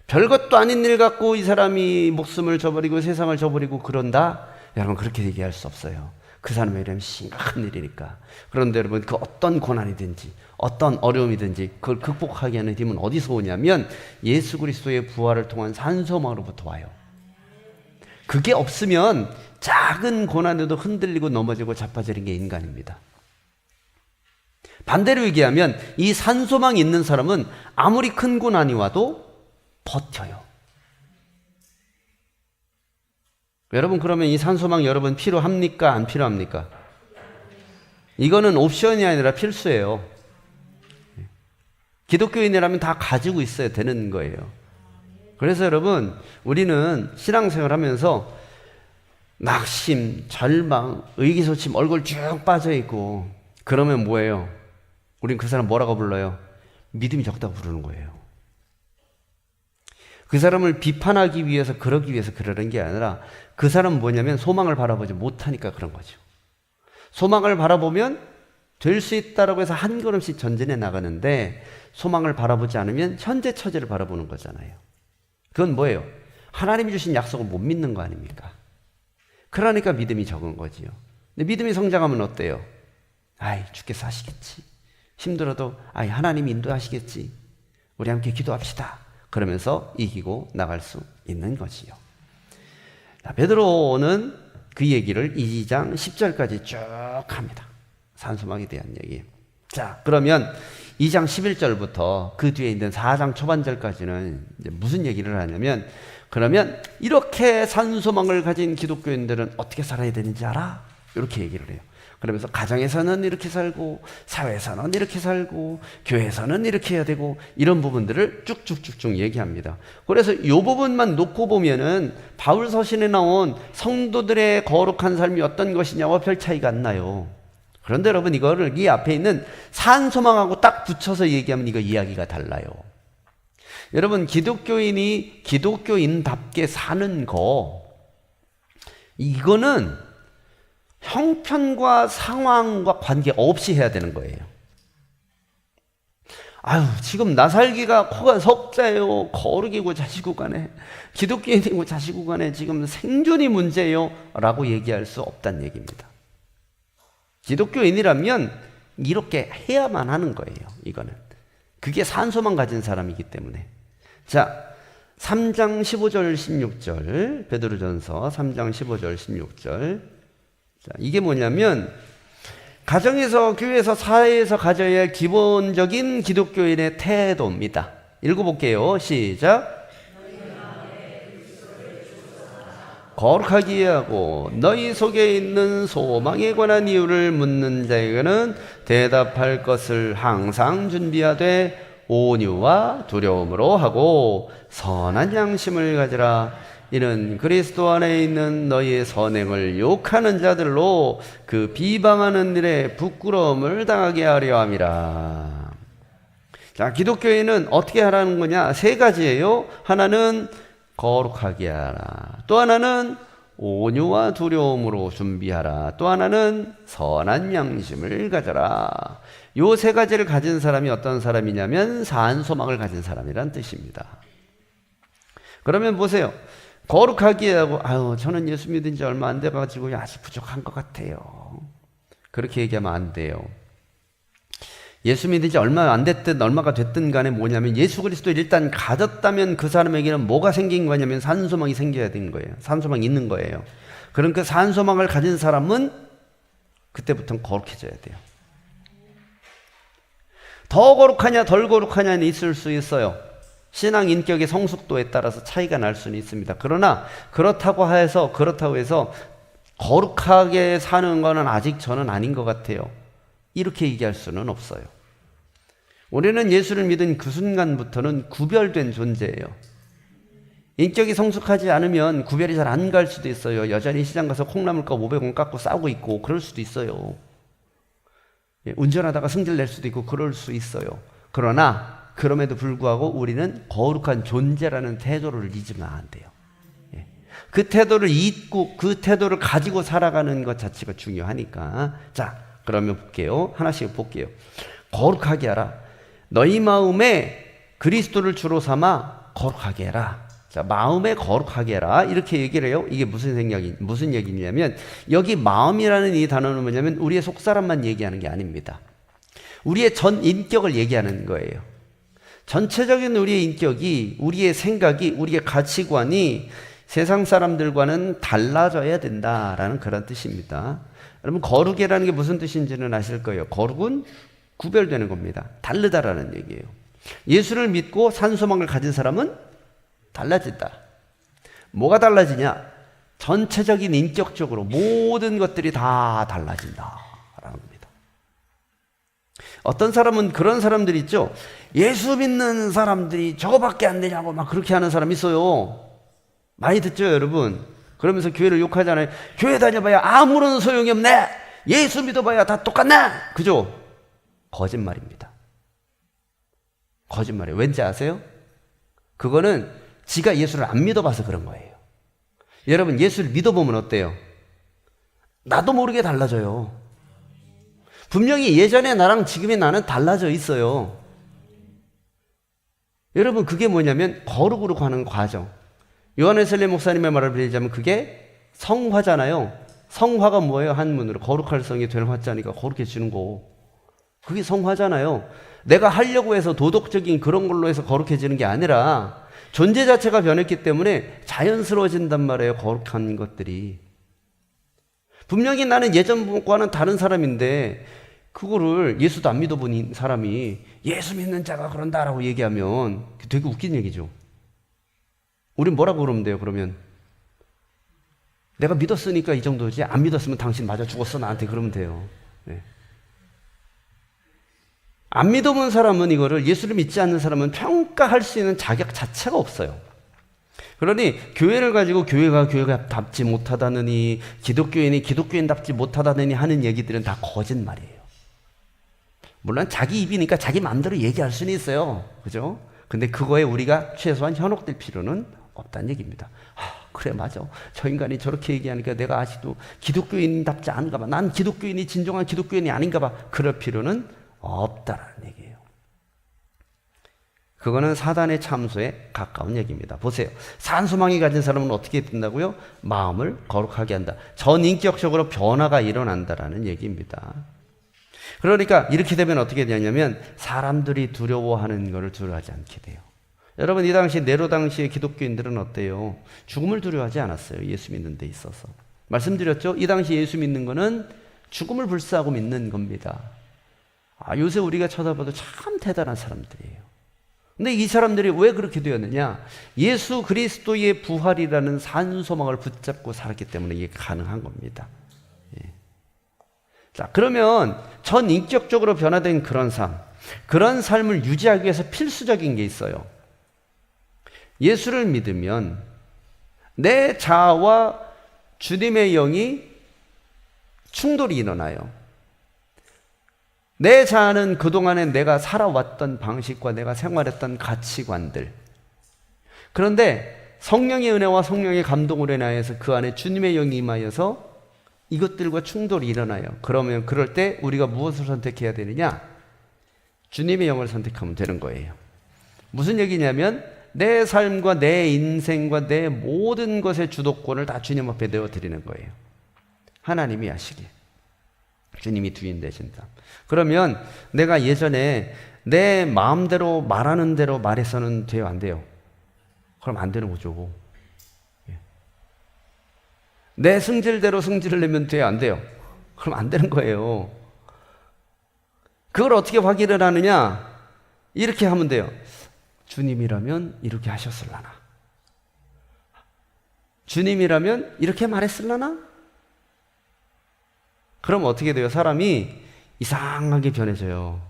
별것도 아닌 일 갖고 이 사람이 목숨을 저버리고 세상을 저버리고 그런다? 여러분 그렇게 얘기할 수 없어요. 그 사람의 이름은 심각한 일이니까. 그런데 여러분 그 어떤 고난이든지 어떤 어려움이든지 그걸 극복하게 하는 힘은 어디서 오냐면 예수 그리스도의 부활을 통한 산소망으로부터 와요. 그게 없으면 작은 고난에도 흔들리고 넘어지고 자빠지는 게 인간입니다. 반대로 얘기하면 이 산소망이 있는 사람은 아무리 큰 고난이 와도 버텨요. 여러분 그러면 이 산소망 여러분 필요합니까? 안 필요합니까? 이거는 옵션이 아니라 필수예요. 기독교인이라면 다 가지고 있어야 되는 거예요. 그래서 여러분 우리는 신앙생활 하면서 낙심, 절망, 의기소침 얼굴 쭉 빠져있고 그러면 뭐예요? 우린 그 사람 뭐라고 불러요? 믿음이 적다고 부르는 거예요. 그 사람을 비판하기 위해서 그러기 위해서 그러는 게 아니라 그 사람은 뭐냐면 소망을 바라보지 못하니까 그런 거죠. 소망을 바라보면 될 수 있다라고 해서 한 걸음씩 전진해 나가는데 소망을 바라보지 않으면 현재 처지를 바라보는 거잖아요. 그건 뭐예요? 하나님이 주신 약속을 못 믿는 거 아닙니까? 그러니까 믿음이 적은 거지요. 근데 믿음이 성장하면 어때요? 아이 주께서 하시겠지. 힘들어도 아이 하나님이 인도하시겠지. 우리 함께 기도합시다. 그러면서 이기고 나갈 수 있는 거지요. 자, 베드로는 그 얘기를 2장 10절까지 쭉 합니다. 산소망에 대한 얘기. 자, 그러면 2장 11절부터 그 뒤에 있는 4장 초반절까지는 이제 무슨 얘기를 하냐면 그러면 이렇게 산소망을 가진 기독교인들은 어떻게 살아야 되는지 알아? 이렇게 얘기를 해요. 그러면서 가정에서는 이렇게 살고, 사회에서는 이렇게 살고, 교회에서는 이렇게 해야 되고, 이런 부분들을 쭉쭉쭉쭉 얘기합니다. 그래서 이 부분만 놓고 보면은 바울 서신에 나온 성도들의 거룩한 삶이 어떤 것이냐와 별 차이가 안 나요. 그런데 여러분, 이거를 이 앞에 있는 산소망하고 딱 붙여서 얘기하면 이거 이야기가 달라요. 여러분, 기독교인이 기독교인답게 사는 거, 이거는 형편과 상황과 관계없이 해야 되는 거예요. 아유, 지금 나 살기가 코가 석자예요. 거룩이고 자시고 간에, 기독교인이고 자시고 간에 지금 생존이 문제예요. 라고 얘기할 수 없다는 얘기입니다. 기독교인이라면 이렇게 해야만 하는 거예요. 이거는. 그게 산소만 가진 사람이기 때문에. 자, 3장 15절 16절, 베드로전서 3장 15절 16절. 자, 이게 뭐냐면 가정에서, 교회에서, 사회에서 가져야 할 기본적인 기독교인의 태도입니다. 읽어볼게요. 시작. 거룩하게 하고 너희 속에 있는 소망에 관한 이유를 묻는 자에게는 대답할 것을 항상 준비하되 온유와 두려움으로 하고 선한 양심을 가지라. 이는 그리스도 안에 있는 너희의 선행을 욕하는 자들로 그 비방하는 일에 부끄러움을 당하게 하려 함이라. 자, 기독교인은 어떻게 하라는 거냐? 세 가지예요. 하나는 거룩하게 하라. 또 하나는 온유와 두려움으로 준비하라. 또 하나는 선한 양심을 가져라. 요 세 가지를 가진 사람이 어떤 사람이냐면 산소망을 가진 사람이란 뜻입니다. 그러면 보세요. 거룩하게 하고, 아유, 저는 예수 믿은 지 얼마 안 돼가지고 아직 부족한 것 같아요. 그렇게 얘기하면 안 돼요. 예수 믿은 지 얼마 안 됐든 얼마가 됐든 간에 뭐냐면 예수 그리스도를 일단 가졌다면 그 사람에게는 뭐가 생긴 거냐면 산소망이 생겨야 되는 거예요. 산소망이 있는 거예요. 그럼 그 산소망을 가진 사람은 그때부터는 거룩해져야 돼요. 더 거룩하냐 덜 거룩하냐는 있을 수 있어요. 신앙 인격의 성숙도에 따라서 차이가 날 수는 있습니다. 그러나 그렇다고 해서 거룩하게 사는 거는 아직 저는 아닌 것 같아요. 이렇게 얘기할 수는 없어요. 우리는 예수를 믿은 그 순간부터는 구별된 존재예요. 인격이 성숙하지 않으면 구별이 잘 안 갈 수도 있어요. 여전히 시장 가서 콩나물값 500원 깎고 싸우고 있고 그럴 수도 있어요. 운전하다가 승질 낼 수도 있고 그럴 수 있어요. 그러나 그럼에도 불구하고 우리는 거룩한 존재라는 태도를 잊으면 안 돼요. 그 태도를 잊고 그 태도를 가지고 살아가는 것 자체가 중요하니까. 자, 그러면 볼게요. 하나씩 볼게요. 거룩하게 하라. 너희 마음에 그리스도를 주로 삼아 거룩하게 해라. 자, 마음에 거룩하게 해라. 이렇게 얘기를 해요. 이게 무슨 얘기냐면 여기 마음이라는 이 단어는 뭐냐면 우리의 속사람만 얘기하는 게 아닙니다. 우리의 전 인격을 얘기하는 거예요. 전체적인 우리의 인격이, 우리의 생각이, 우리의 가치관이 세상 사람들과는 달라져야 된다라는 그런 뜻입니다. 여러분, 거룩이라는 게 무슨 뜻인지는 아실 거예요. 거룩은 구별되는 겁니다. 다르다라는 얘기예요. 예수를 믿고 산소망을 가진 사람은 달라진다. 뭐가 달라지냐? 전체적인 인격적으로 모든 것들이 다 달라진다라는 겁니다. 어떤 사람은 그런 사람들이 있죠. 예수 믿는 사람들이 저거밖에 안 되냐고 막 그렇게 하는 사람이 있어요. 많이 듣죠, 여러분? 그러면서 교회를 욕하잖아요. 교회 다녀봐야 아무런 소용이 없네. 예수 믿어봐야 다 똑같네. 그죠? 거짓말입니다. 거짓말이에요. 왠지 아세요? 그거는 지가 예수를 안 믿어봐서 그런 거예요. 여러분, 예수를 믿어보면 어때요? 나도 모르게 달라져요. 분명히 예전에 나랑 지금의 나는 달라져 있어요. 여러분, 그게 뭐냐면 거룩으로 가는 과정. 요한 웨슬리 목사님의 말을 빌리자면 그게 성화잖아요. 성화가 뭐예요? 한문으로 거룩할 성이 될 화자니까 거룩해지는 거. 그게 성화잖아요. 내가 하려고 해서 도덕적인 그런 걸로 해서 거룩해지는 게 아니라 존재 자체가 변했기 때문에 자연스러워진단 말이에요. 거룩한 것들이. 분명히 나는 예전과는 다른 사람인데 그거를 예수도 안 믿어본 사람이 예수 믿는 자가 그런다라고 얘기하면 되게 웃긴 얘기죠. 우린 뭐라고 그러면 돼요, 그러면? 내가 믿었으니까 이 정도지, 안 믿었으면 당신 맞아 죽었어 나한테 그러면 돼요. 네. 안 믿어본 사람은, 이거를 예수를 믿지 않는 사람은 평가할 수 있는 자격 자체가 없어요. 그러니 교회를 가지고 교회가 답지 못하다느니, 기독교인이 기독교인답지 못하다느니 하는 얘기들은 다 거짓말이에요. 물론 자기 입이니까 자기 마음대로 얘기할 수는 있어요. 그죠? 근데 그거에 우리가 최소한 현혹될 필요는 없다는 얘기입니다. 그래, 맞아. 저 인간이 저렇게 얘기하니까 내가 아직도 기독교인답지 않은가 봐. 난 기독교인이 진정한 기독교인이 아닌가 봐. 그럴 필요는 없다라는 얘기예요. 그거는 사단의 참소에 가까운 얘기입니다. 보세요. 산소망이 가진 사람은 어떻게 된다고요? 마음을 거룩하게 한다. 전인격적으로 변화가 일어난다라는 얘기입니다. 그러니까 이렇게 되면 어떻게 되냐면 사람들이 두려워하는 것을 두려워하지 않게 돼요. 여러분, 이 당시 네로 당시의 기독교인들은 어때요? 죽음을 두려워하지 않았어요. 예수 믿는 데 있어서. 말씀드렸죠? 이 당시 예수 믿는 거는 죽음을 불사하고 믿는 겁니다. 요새 우리가 쳐다봐도 참 대단한 사람들이에요. 근데 이 사람들이 왜 그렇게 되었느냐? 예수 그리스도의 부활이라는 산소망을 붙잡고 살았기 때문에 이게 가능한 겁니다. 예. 자, 그러면 전인격적으로 변화된 그런 삶, 그런 삶을 유지하기 위해서 필수적인 게 있어요. 예수를 믿으면 내 자아와 주님의 영이 충돌이 일어나요. 내 자아는 그동안에 내가 살아왔던 방식과 내가 생활했던 가치관들. 그런데 성령의 은혜와 성령의 감동으로 인하여서 그 안에 주님의 영이 임하여서 이것들과 충돌이 일어나요. 그러면 그럴 때 우리가 무엇을 선택해야 되느냐? 주님의 영을 선택하면 되는 거예요. 무슨 얘기냐면 내 삶과 내 인생과 내 모든 것의 주도권을 다 주님 앞에 내어드리는 거예요. 하나님이 하시게. 주님이 주인 되신다. 그러면 내가 예전에 내 마음대로 말하는 대로 말해서는 돼요, 안 돼요? 그럼 안 되는 거죠. 내 승질대로 승질을 내면 돼요, 안 돼요? 그럼 안 되는 거예요. 그걸 어떻게 확인을 하느냐? 이렇게 하면 돼요. 주님이라면 이렇게 하셨을라나? 주님이라면 이렇게 말했을라나? 그럼 어떻게 돼요? 사람이 이상하게 변해져요.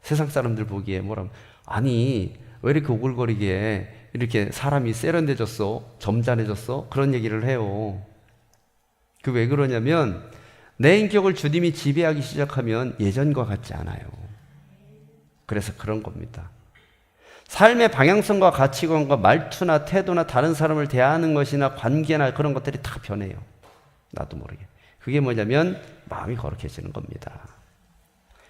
세상 사람들 보기에 뭐라면, 아니 왜 이렇게 오글거리게 이렇게 사람이 세련돼졌어? 점잖해졌어? 그런 얘기를 해요. 그 왜 그러냐면 내 인격을 주님이 지배하기 시작하면 예전과 같지 않아요. 그래서 그런 겁니다. 삶의 방향성과 가치관과 말투나 태도나 다른 사람을 대하는 것이나 관계나 그런 것들이 다 변해요. 나도 모르게. 그게 뭐냐면 마음이 거룩해지는 겁니다.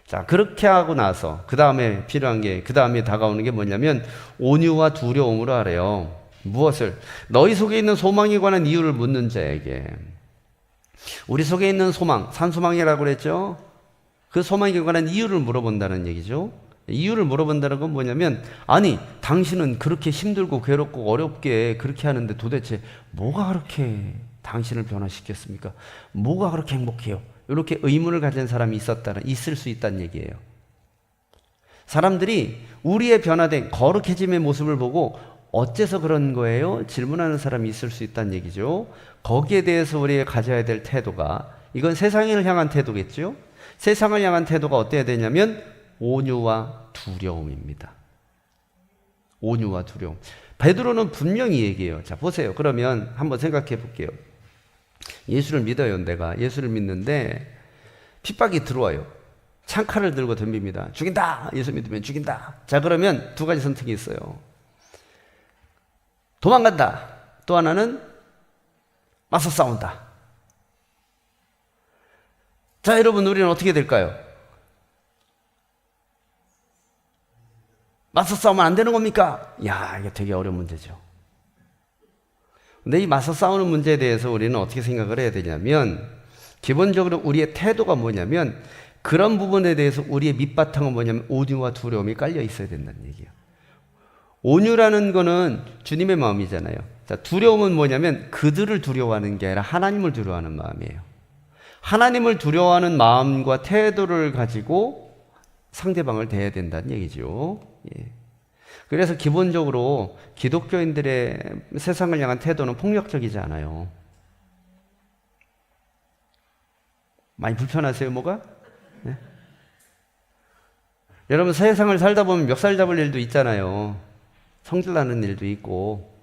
자, 그렇게 하고 나서 그 다음에 필요한 게, 그 다음에 다가오는 게 뭐냐면 온유와 두려움으로 하래요. 무엇을? 너희 속에 있는 소망에 관한 이유를 묻는 자에게. 우리 속에 있는 소망, 산소망이라고 그랬죠? 그 소망에 관한 이유를 물어본다는 얘기죠. 이유를 물어본다는 건 뭐냐면, 아니 당신은 그렇게 힘들고 괴롭고 어렵게 그렇게 하는데 도대체 뭐가 그렇게 당신을 변화시켰습니까? 뭐가 그렇게 행복해요? 이렇게 의문을 가진 사람이 있을 수 있다는 얘기예요. 사람들이 우리의 변화된 거룩해짐의 모습을 보고 어째서 그런 거예요? 질문하는 사람이 있을 수 있다는 얘기죠. 거기에 대해서 우리가 가져야 될 태도가, 이건 세상을 향한 태도겠죠. 세상을 향한 태도가 어때야 되냐면 온유와 두려움입니다. 온유와 두려움. 베드로는 분명히 얘기해요. 자, 보세요. 그러면 한번 생각해 볼게요. 예수를 믿어요. 내가 예수를 믿는데 핍박이 들어와요. 창칼을 들고 덤빕니다. 죽인다. 예수 믿으면 죽인다. 자, 그러면 두 가지 선택이 있어요. 도망간다. 또 하나는 맞서 싸운다. 자, 여러분, 우리는 어떻게 될까요? 맞서 싸우면 안 되는 겁니까? 야, 이게 되게 어려운 문제죠. 근데 이 맞서 싸우는 문제에 대해서 우리는 어떻게 생각을 해야 되냐면, 기본적으로 우리의 태도가 뭐냐면, 그런 부분에 대해서 우리의 밑바탕은 뭐냐면 온유와 두려움이 깔려 있어야 된다는 얘기예요. 온유라는 거는 주님의 마음이잖아요. 자, 두려움은 뭐냐면 그들을 두려워하는 게 아니라 하나님을 두려워하는 마음이에요. 하나님을 두려워하는 마음과 태도를 가지고 상대방을 대해야 된다는 얘기죠. 예. 그래서 기본적으로 기독교인들의 세상을 향한 태도는 폭력적이지 않아요. 많이 불편하세요, 뭐가? 네? 여러분, 세상을 살다 보면 멱살 잡을 일도 있잖아요. 성질 나는 일도 있고.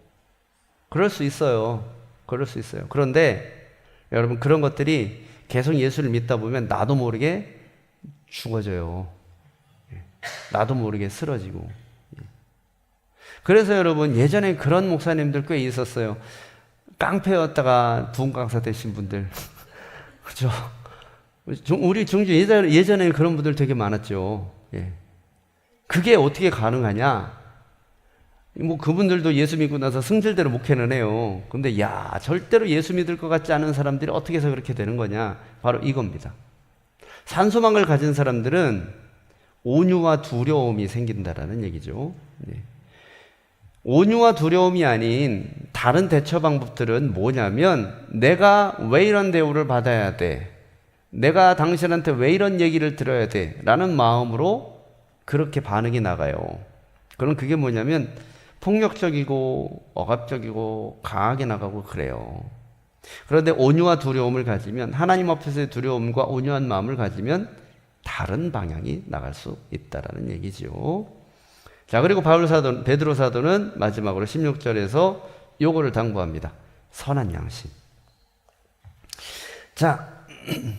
그럴 수 있어요. 그럴 수 있어요. 그런데 여러분, 그런 것들이 계속 예수를 믿다 보면 나도 모르게 죽어져요. 나도 모르게 쓰러지고. 그래서 여러분, 예전에 그런 목사님들 꽤 있었어요. 깡패였다가 부흥강사 되신 분들. 그죠? 우리 중주 예전에 그런 분들 되게 많았죠. 예. 그게 어떻게 가능하냐? 뭐 그분들도 예수 믿고 나서 승질대로 목회는 해요. 근데 야, 절대로 예수 믿을 것 같지 않은 사람들이 어떻게 해서 그렇게 되는 거냐? 바로 이겁니다. 산소망을 가진 사람들은 온유와 두려움이 생긴다라는 얘기죠. 예. 온유와 두려움이 아닌 다른 대처 방법들은 뭐냐면, 내가 왜 이런 대우를 받아야 돼? 내가 당신한테 왜 이런 얘기를 들어야 돼? 라는 마음으로 그렇게 반응이 나가요. 그럼 그게 뭐냐면 폭력적이고 억압적이고 강하게 나가고 그래요. 그런데 온유와 두려움을 가지면, 하나님 앞에서의 두려움과 온유한 마음을 가지면 다른 방향이 나갈 수 있다라는 얘기죠. 자, 그리고 베드로 사도는 마지막으로 16절에서 요거를 당부합니다. 선한 양심. 자,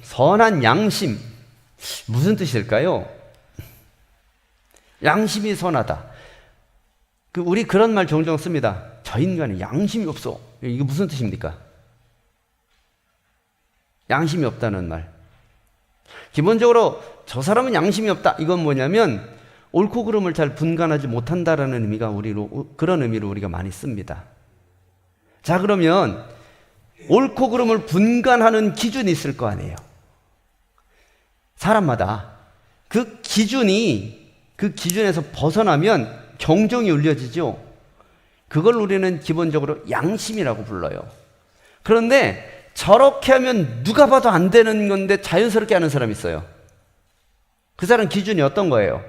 선한 양심. 무슨 뜻일까요? 양심이 선하다. 우리 그런 말 종종 씁니다. 저 인간은 양심이 없어. 이게 무슨 뜻입니까? 양심이 없다는 말. 기본적으로 저 사람은 양심이 없다. 이건 뭐냐면 옳고 그름을 잘 분간하지 못한다라는 의미가 그런 의미로 우리가 많이 씁니다. 자, 그러면 옳고 그름을 분간하는 기준이 있을 거 아니에요. 사람마다 그 기준에서 벗어나면 경종이 울려지죠. 그걸 우리는 기본적으로 양심이라고 불러요. 그런데 저렇게 하면 누가 봐도 안 되는 건데 자연스럽게 하는 사람이 있어요. 그 사람 기준이 어떤 거예요?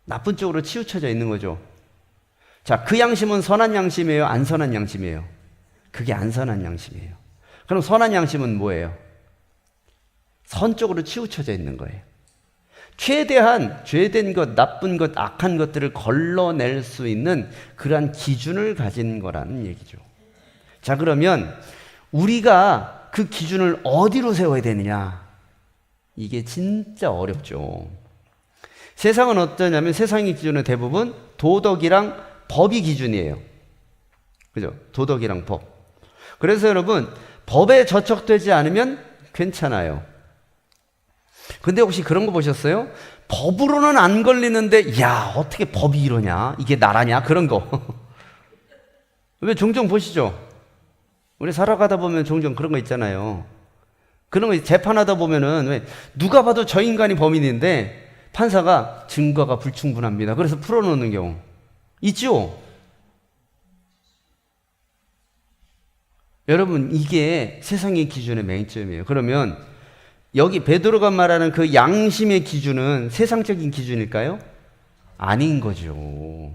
나쁜 쪽으로 치우쳐져 있는 거죠. 자, 그 양심은 선한 양심이에요? 안 선한 양심이에요? 그게 안 선한 양심이에요. 그럼 선한 양심은 뭐예요? 선 쪽으로 치우쳐져 있는 거예요. 최대한 죄된 것, 나쁜 것, 악한 것들을 걸러낼 수 있는 그러한 기준을 가진 거라는 얘기죠. 자, 그러면 우리가 그 기준을 어디로 세워야 되느냐? 이게 진짜 어렵죠. 세상은 어떠냐면 세상의 기준은 대부분 도덕이랑 법이 기준이에요. 그죠? 도덕이랑 법. 그래서 여러분, 법에 저촉되지 않으면 괜찮아요. 근데 혹시 그런 거 보셨어요? 법으로는 안 걸리는데, 야, 어떻게 법이 이러냐? 이게 나라냐? 그런 거. 왜 종종 보시죠? 우리 살아가다 보면 종종 그런 거 있잖아요. 그런 거 재판하다 보면은, 왜 누가 봐도 저 인간이 범인인데 판사가 증거가 불충분합니다. 그래서 풀어놓는 경우 있죠? 여러분, 이게 세상의 기준의 맹점이에요. 그러면 여기 베드로가 말하는 그 양심의 기준은 세상적인 기준일까요? 아닌 거죠.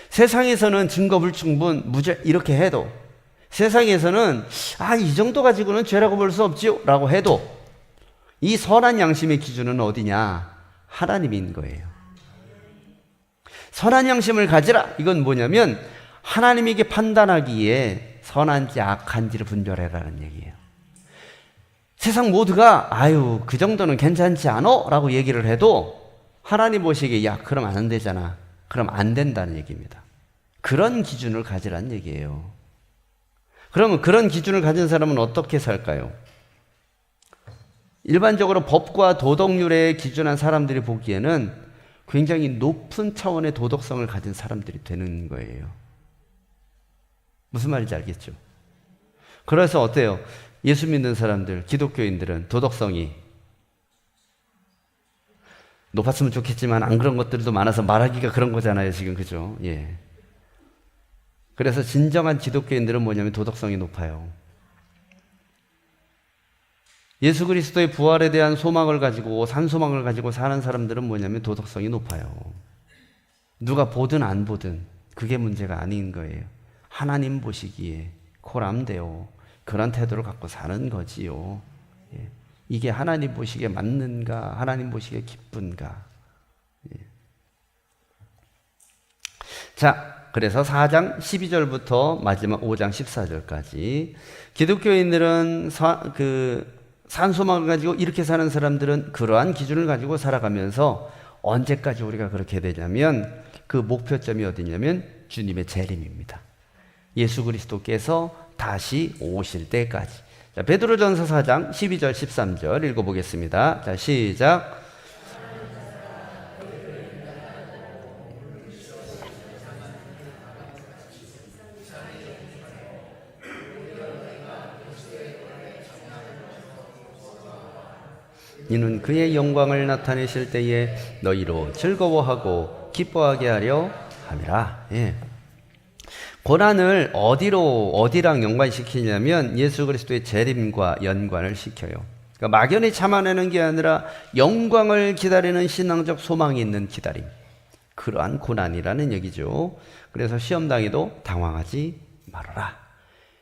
세상에서는 증거 불충분, 무죄 이렇게 해도, 세상에서는 이 정도 가지고는 죄라고 볼 수 없지요 라고 해도, 이 선한 양심의 기준은 어디냐? 하나님인 거예요. 선한 양심을 가지라. 이건 뭐냐면 하나님에게 판단하기에 선한지 악한지를 분별해라는 얘기예요. 세상 모두가 그 정도는 괜찮지 않어? 라고 얘기를 해도 하나님 보시기에 야, 그럼 안 되잖아. 그럼 안 된다는 얘기입니다. 그런 기준을 가지라는 얘기예요. 그러면 그런 기준을 가진 사람은 어떻게 살까요? 일반적으로 법과 도덕률에 기준한 사람들이 보기에는 굉장히 높은 차원의 도덕성을 가진 사람들이 되는 거예요. 무슨 말인지 알겠죠? 그래서 어때요? 예수 믿는 사람들, 기독교인들은 도덕성이 높았으면 좋겠지만 안 그런 것들도 많아서 말하기가 그런 거잖아요, 지금. 그죠? 예. 그래서 진정한 기독교인들은 뭐냐면 도덕성이 높아요. 예수 그리스도의 부활에 대한 소망을 가지고, 산소망을 가지고 사는 사람들은 뭐냐면 도덕성이 높아요. 누가 보든 안 보든 그게 문제가 아닌 거예요. 하나님 보시기에 코람데오, 그런 태도를 갖고 사는 거지요. 예. 이게 하나님 보시기에 맞는가? 하나님 보시기에 기쁜가? 예. 자, 그래서 4장 12절부터 마지막 5장 14절까지 기독교인들은 산소망을 가지고 이렇게 사는 사람들은 그러한 기준을 가지고 살아가면서 언제까지 우리가 그렇게 되냐면 그 목표점이 어디냐면 주님의 재림입니다. 예수 그리스도께서 다시 오실 때까지. 자, 베드로전서 4장 12절 13절 읽어보겠습니다. 자, 시작. 이는 그의 영광을 나타내실 때에 너희로 즐거워하고 기뻐하게 하려 함이라. 예. 고난을 어디랑 연관시키냐면 예수 그리스도의 재림과 연관을 시켜요. 그러니까 막연히 참아내는 게 아니라 영광을 기다리는 신앙적 소망이 있는 기다림. 그러한 고난이라는 얘기죠. 그래서 시험당해도 당황하지 말아라.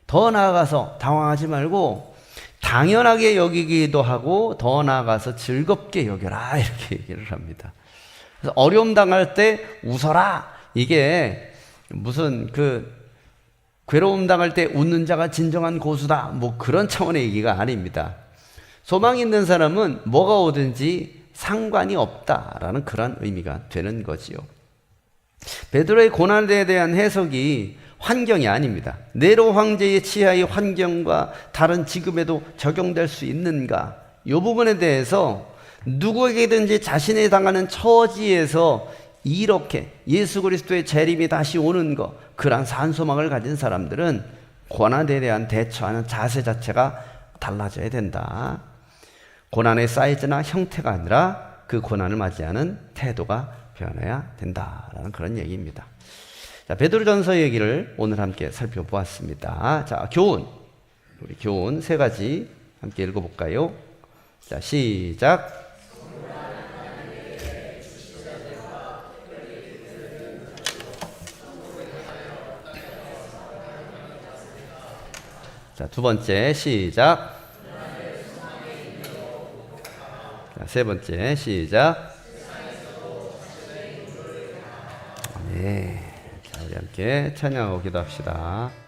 더 나아가서 당황하지 말고 당연하게 여기기도 하고 더 나아가서 즐겁게 여겨라 이렇게 얘기를 합니다. 그래서 어려움 당할 때 웃어라. 이게 무슨 괴로움 당할 때 웃는 자가 진정한 고수다 뭐 그런 차원의 얘기가 아닙니다. 소망이 있는 사람은 뭐가 오든지 상관이 없다라는 그런 의미가 되는 거지요. 베드로의 고난에 대한 해석이 환경이 아닙니다. 네로 황제의 치하의 환경과 다른 지금에도 적용될 수 있는가? 이 부분에 대해서 누구에게든지 자신이 당하는 처지에서 이렇게 예수 그리스도의 재림이 다시 오는 것, 그러한 산소망을 가진 사람들은 고난에 대한 대처하는 자세 자체가 달라져야 된다. 고난의 사이즈나 형태가 아니라 그 고난을 맞이하는 태도가 변해야 된다라는 그런 얘기입니다. 자, 베드로전서 얘기를 오늘 함께 살펴보았습니다. 자, 우리 교훈 세 가지 함께 읽어볼까요? 자, 시작. 자, 두 번째 시작. 자, 세 번째 시작. 네. 자, 우리 함께 찬양하고 기도합시다.